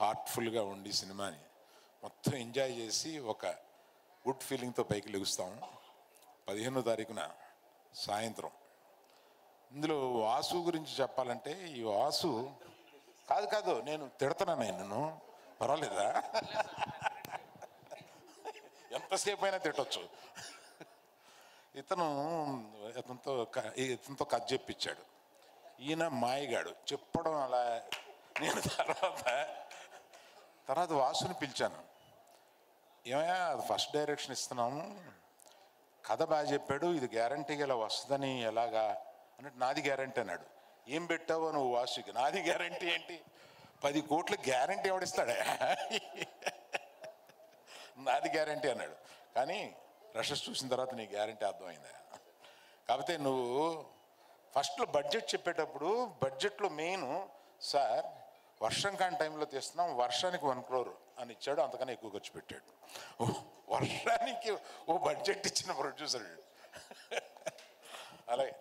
హార్ట్ఫుల్గా ఉండి సినిమాని మొత్తం ఎంజాయ్ చేసి ఒక గుడ్ ఫీలింగ్తో పైకి లెగుస్తాం. 15వ తారీఖున సాయంత్రం. ఇందులో వాసు గురించి చెప్పాలంటే, ఈ వాసు కాదు నేను తిడతాను, నేను పర్వాలేదా? ఎంతసేపు అయినా తిట్టొచ్చు. ఇతనితో కథ చెప్పించాడు. ఈయన మాయగాడు చెప్పడం అలా. నేను తర్వాత వాసుని పిలిచాను. ఏమయ్యా, ఫస్ట్ డైరెక్షన్ ఇస్తున్నాము, కథ బాగా చెప్పాడు, ఇది గ్యారంటీగా ఇలా వస్తుందని ఎలాగా అన్నట్టు. నాది గ్యారంటీ అన్నాడు. ఏం పెట్టావో నువ్వు వాసుకి? నాది గ్యారంటీ ఏంటి? 10 కోట్ల గ్యారంటీ ఎవడిస్తాడా? నాది గ్యారంటీ అన్నాడు. కానీ రషెస్ చూసిన తర్వాత నీ గ్యారంటీ అర్థమైందా? కాకపోతే నువ్వు ఫస్ట్లో బడ్జెట్ చెప్పేటప్పుడు బడ్జెట్లో మెయిన్, సార్ వర్షం కాని టైంలో తీస్తున్నాం, వర్షానికి 1 crore అని ఇచ్చాడు, అంతకన్నా ఎక్కువ ఖర్చు పెట్టాడు. వర్షానికి ఓ బడ్జెట్ ఇచ్చిన ప్రొడ్యూసర్. అలాగే